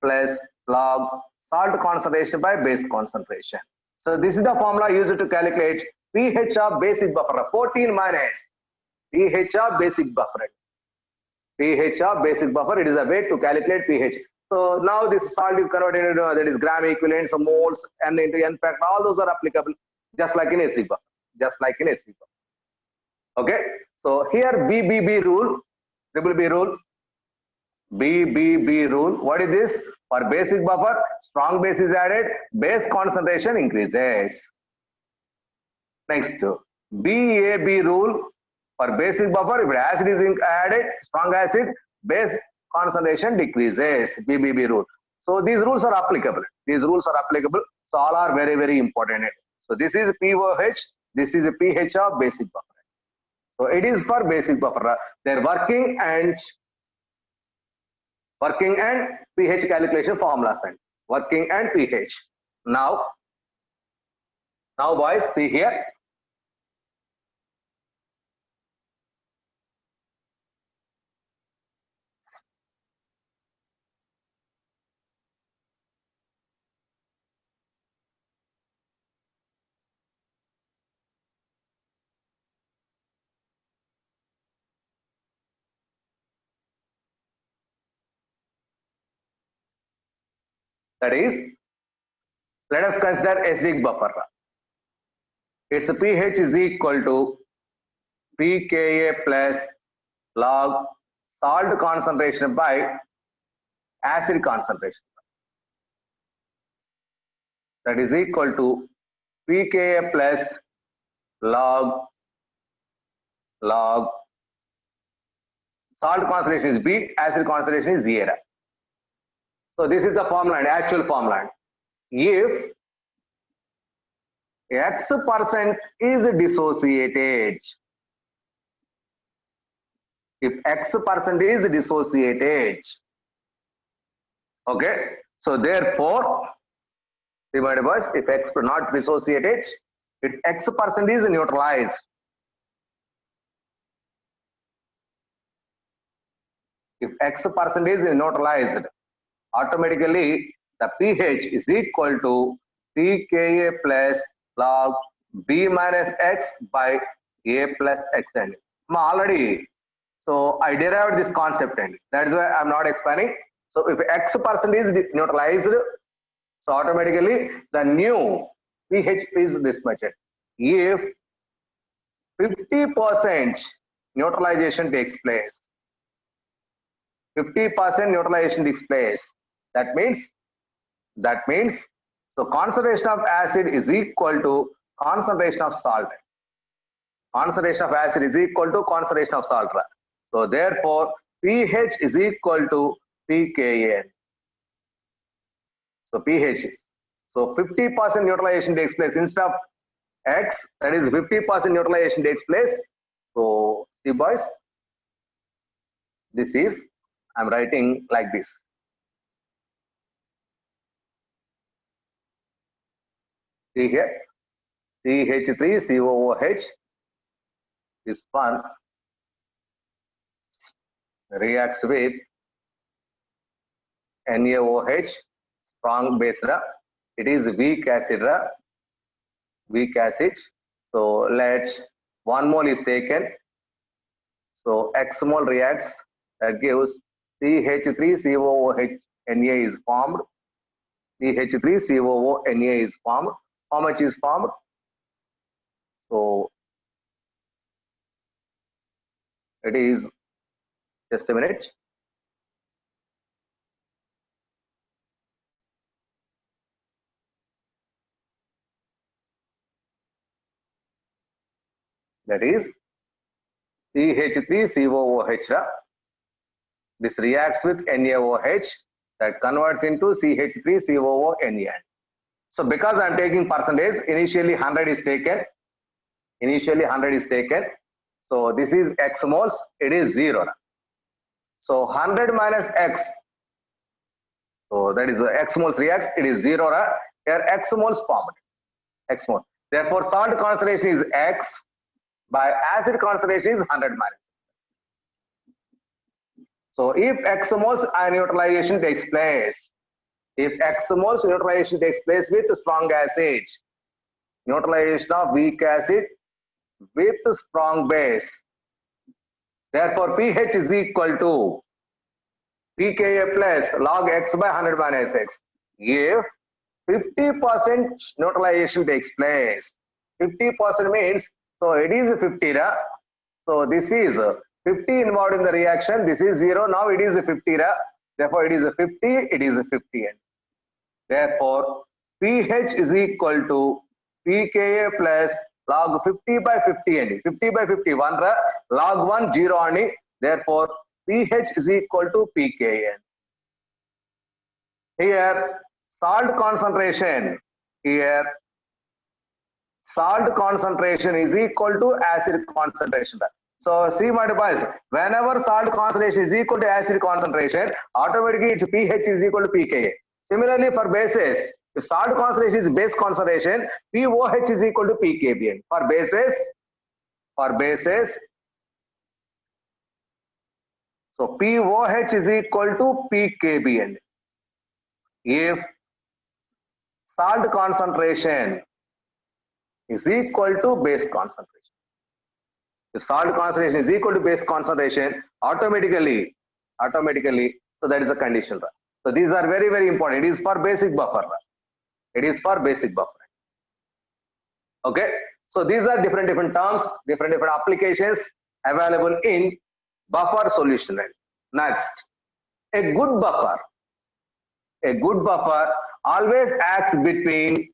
Speaker 1: plus log salt concentration by base concentration. So this is the formula used to calculate pH of basic buffer. 14 minus pH of basic buffer. pH of basic buffer, it is a way to calculate pH. So now this salt is converted into that is gram equivalents, moles, and into N factor. All those are applicable just like in acid buffer. Just like in acid buffer. Okay. So here BBB rule, BBB rule. What is this? For basic buffer, strong base is added, base concentration increases. Next, BAB rule. For basic buffer, if acid is added, strong acid, base concentration decreases. BBB rule. So these rules are applicable. So all are very, very important. So this is POH. This is a pH of basic buffer. So it is for basic buffer. Their working and pH calculation formulas and working and pH. Now boys, see here. That is, let us consider acidic buffer. Its pH is equal to pKa plus log salt concentration by acid concentration. That is equal to pKa plus log salt concentration is B, acid concentration is A. So this is the formula, actual formula. If X% is dissociated, okay, so therefore, divided by if X not dissociated, its X% is neutralized. If X% is neutralized, automatically the pH is equal to pKa plus log B minus X by A plus Xn. Already, so I derived this concept and that's why I'm not explaining. So if X% is neutralized, so automatically the new pH is this much. If 50% neutralization takes place, 50% neutralization takes place, that means so concentration of acid is equal to concentration of salt. Concentration of acid is equal to concentration of salt. So therefore pH is equal to pKa. So pH. So 50% neutralization takes place instead of X, that is 50% neutralization takes place. So see boys, this is, I'm writing like this. See here, CH3COOH, this one reacts with NaOH, strong base, it is weak acid, weak acid. So let 1 mole is taken. So X mole reacts, that gives CH3COOH Na is formed. CH3COO Na is formed. How much is formed? So it is, just a minute. That is CH3COOH. This reacts with NaOH, that converts into CH3COO Na. So because I am taking percentage, initially 100 is taken. Initially 100 is taken. So this is X moles, it is 0. So 100 minus X. So that is X moles reacts, it is 0. Here X moles formed. X mole. Therefore salt concentration is X, by acid concentration is 100 minus. So if X moles neutralization takes place, if X moles neutralization takes place with strong acid, neutralization of weak acid with strong base, therefore pH is equal to pKa plus log X by 100 minus X. If 50% neutralization takes place, 50% means, so it is 50, so this is 50 involved in the reaction, this is 0, now it is 50, therefore it is 50, it is 50. Therefore pH is equal to pKa plus log 50 by 50 and 50 by 50 1 log 1 0 ani, therefore pH is equal to pKa. Here salt concentration, here salt concentration is equal to acid concentration. So see my boys, whenever salt concentration is equal to acid concentration, automatically its pH is equal to pKa. Similarly for bases, if salt concentration is base concentration, POH is equal to pKbN. For bases, so POH is equal to pKbN. If salt concentration is equal to base concentration, if salt concentration is equal to base concentration, automatically, so that is the condition. So these are very, very important. It is for basic buffer. It is for basic buffer. Okay. So these are different terms, different applications available in buffer solution. Next, a good buffer always acts between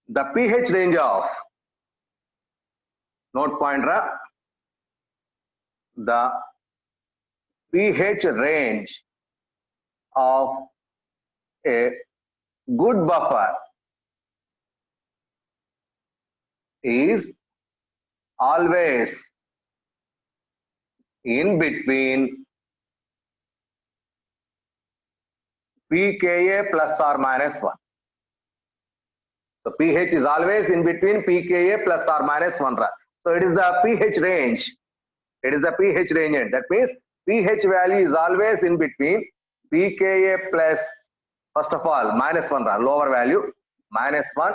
Speaker 1: the pH range of, note pointer, the pH range of a good buffer is always in between pKa plus or minus 1. So pH is always in between pKa plus or minus 1. So it is the pH range. It is the pH range. That means pH value is always in between pKa plus, first of all, minus 1, lower value, minus 1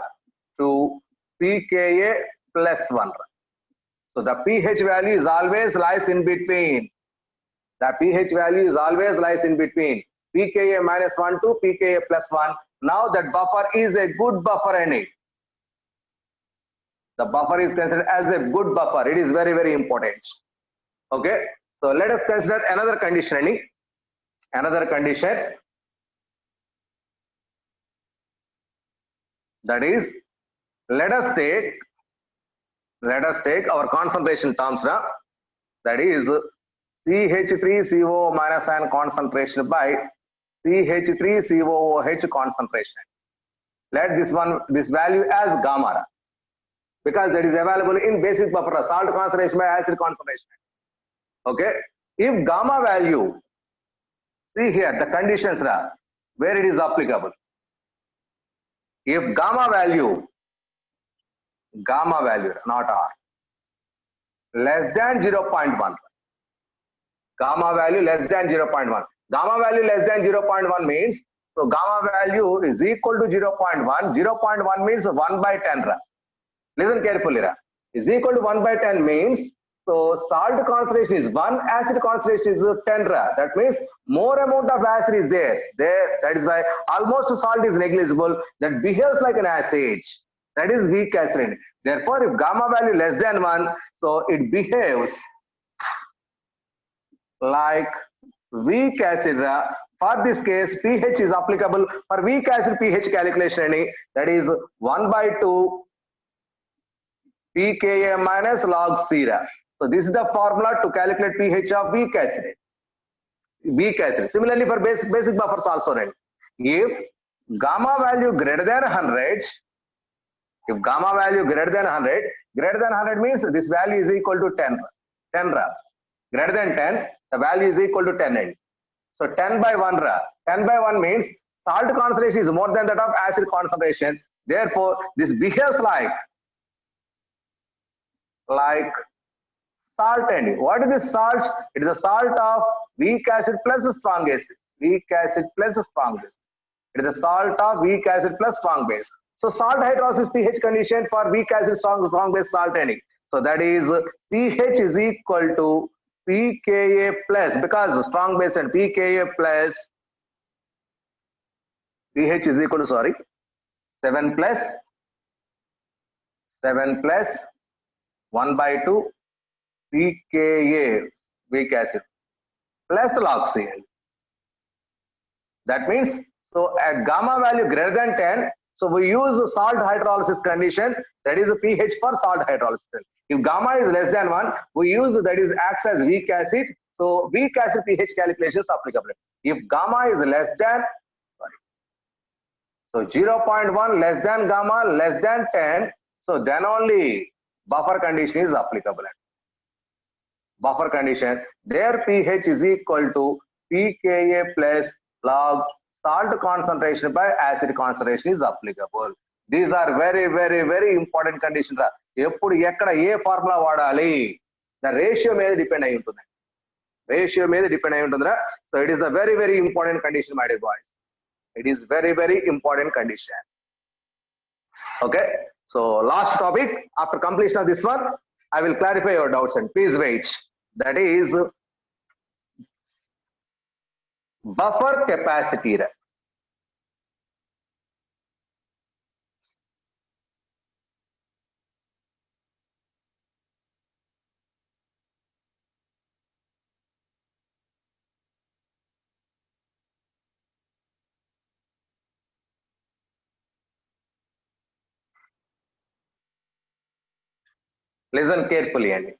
Speaker 1: to pKa plus 1. So the pH value is always lies in between. The pH value is always lies in between pKa minus 1 to pKa plus 1. Now that buffer is a good buffer any. The buffer is considered as a good buffer. It is very, very important. Okay. So let us consider another condition any. Another condition, that is, let us take Let us take our concentration terms now. That is CH3CO minus ion concentration by CH3COOH concentration. Let this value as gamma, because that is available in basic buffer, salt concentration by acid concentration. Okay, if gamma value, see here the conditions where it is applicable. If gamma value not R, less than 0.1, gamma value less than 0.1, gamma value less than 0.1 means, so gamma value is equal to 0.1, 0.1 means 1 by 10 listen carefully is equal to 1 by 10 means, so salt concentration is 1, acid concentration is 10 that means more amount of acid is there, that is why almost salt is negligible, that behaves like an acid, that is weak acid. Therefore if gamma value less than 1, so it behaves like weak acid. For this case pH is applicable for weak acid. pH calculation that is 1 by 2 pKa minus log C. So this is the formula to calculate pH of weak acid. Similarly for basic buffers also. If gamma value greater than 100, if gamma value greater than 100 means this value is equal to 10 greater than 10, the value is equal to 10. So 10 by 1 10 by 1 means salt concentration is more than that of acid concentration. Therefore this behaves like salt. And what is this salt? It is a salt of weak acid plus strong acid. Weak acid plus strong base. It is a salt of weak acid plus strong base. So salt hydrolysis pH condition for weak acid strong base salt. So that is pH is equal to pKa plus, because strong base and pKa plus pH is equal to 7 plus 1 by 2 pKa weak acid plus log C. That means, so at gamma value greater than 10, so we use the salt hydrolysis condition, that is the pH for salt hydrolysis. If gamma is less than 1, we use that is acts as weak acid, so weak acid pH calculation is applicable. If gamma is less than, so 0.1 less than gamma less than 10, so then only buffer condition is applicable. Buffer condition, their pH is equal to pKa plus log salt concentration by acid concentration is applicable. These are very, very, very important conditions. ఎప్పుడు ఎక్కడ ఏ formula వాడాలి, the ratio మీద depend అయి ఉంటుంది. Ratio మీద depend అయి ఉంటుందిరా. So it is a very very important condition my dear boys. It is very, very important condition. Okay, so last topic, after completion of this one, I will clarify your doubts and please wait. That is buffer capacity. Listen carefully, Andy.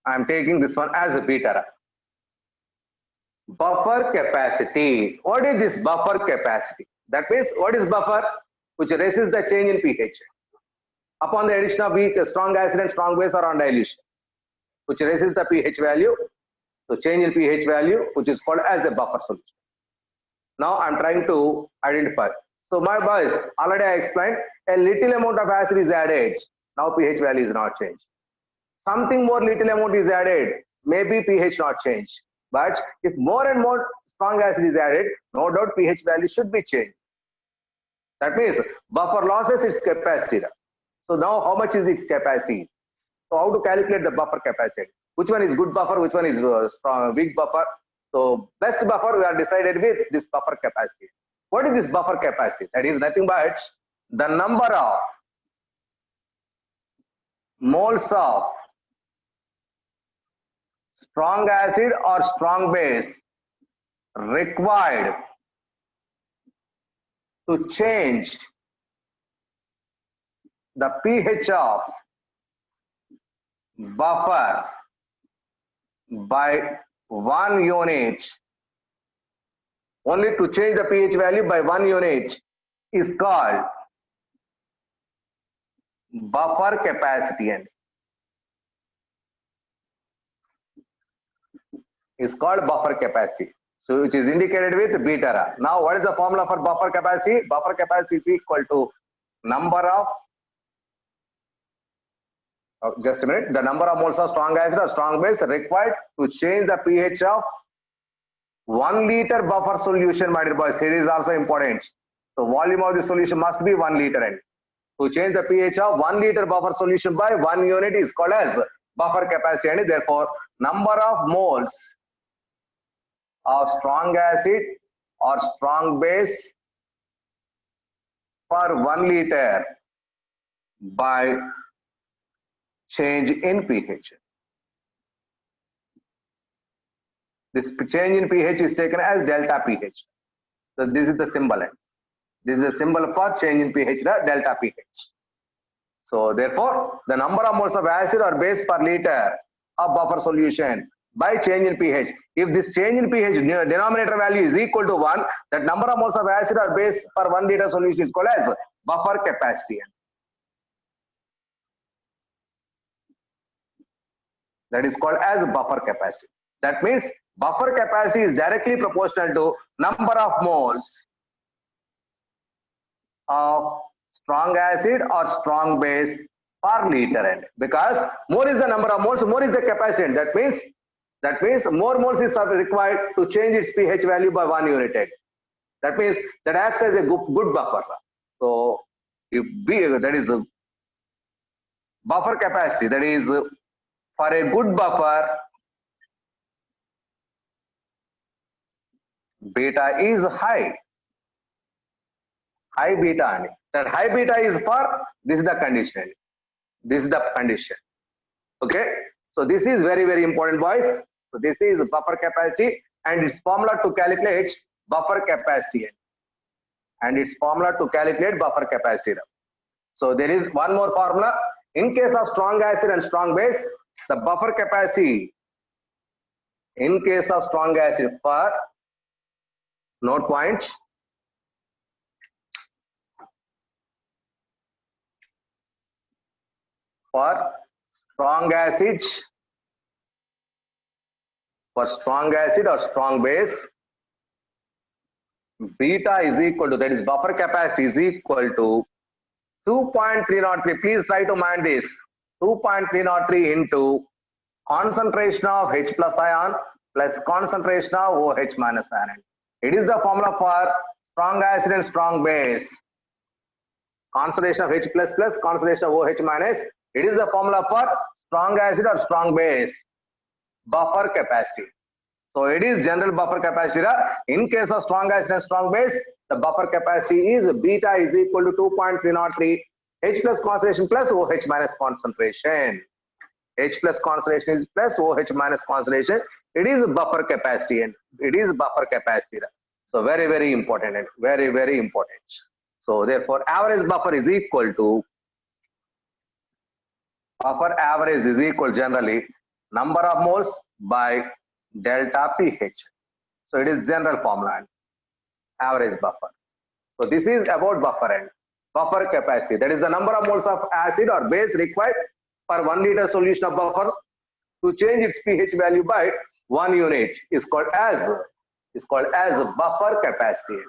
Speaker 1: I am taking this one as a beta. Buffer capacity. What is this buffer capacity? That means what is buffer? Which resists the change in pH upon the addition of weak, strong acid and strong base or on dilution, which resists the pH value. So change in pH value, which is called as a buffer solution. Now I am trying to identify. So my boys, already I explained, a little amount of acid is added. Now pH value is not changed. Something more little amount is added, maybe pH not changed. But if more and more strong acid is added, no doubt pH value should be changed. That means buffer losses its capacity. So now how much is its capacity? So how to calculate the buffer capacity? Which one is good buffer? Which one is strong, weak buffer? So best buffer we are decided with this buffer capacity. What is this buffer capacity? That is nothing but the number of moles of strong acid or strong base required to change the pH of buffer by 1 unit, only to change the pH value by 1 unit, is called buffer capacity, and is called buffer capacity. So which is indicated with beta. Now what is the formula for buffer capacity? Buffer capacity is equal to number of, just a minute, the number of moles of strong acid or strong base required to change the pH of 1 liter buffer solution, my dear boys. Here is also important. So volume of the solution must be 1 liter, and to change the pH of 1 liter buffer solution by 1 unit is called as buffer capacity, and therefore number of moles of strong acid or strong base per 1 liter by change in pH. This change in pH is taken as delta pH. So this is the symbol. This is the symbol for change in pH, the delta pH. So therefore, the number of moles of acid or base per liter of buffer solution by change in pH. If this change in pH denominator value is equal to 1, that number of moles of acid or base per 1 liter solution is called as buffer capacity. That is called as buffer capacity. That means buffer capacity is directly proportional to number of moles of strong acid or strong base per liter, and because more is the number of moles, more is the capacity. That means more moles is required to change its pH value by 1 unit. That means that acts as a good buffer. So if B, that is buffer capacity, that is for a good buffer, beta is high beta. That high beta is for, this is the condition. This is the condition. Okay. So this is very, very important, boys. So this is buffer capacity and its formula to calculate buffer capacity. And its formula to calculate buffer capacity. So there is one more formula. In case of strong acid and strong base, the buffer capacity, in case of strong acid, for note point, for strong acid or strong base, beta is equal to, that is buffer capacity is equal to 2.303. Please try to mind this. 2.303 into concentration of H plus ion plus concentration of OH minus ion. It is the formula for strong acid and strong base. Concentration of H plus plus concentration of OH minus. It is the formula for strong acid or strong base buffer capacity. So it is general buffer capacity. In case of strong acid and strong base, the buffer capacity is beta is equal to 2.303 H plus concentration plus OH minus concentration. H plus concentration is plus OH minus concentration. It is buffer capacity, and it is buffer capacity. So very, very important, and very, very important. So therefore, average buffer is equal to, buffer average is equal generally number of moles by delta pH. So it is general formula, average buffer. So this is about buffer and buffer capacity. That is the number of moles of acid or base required per 1 liter solution of buffer to change its pH value by 1 unit is called as buffer capacity.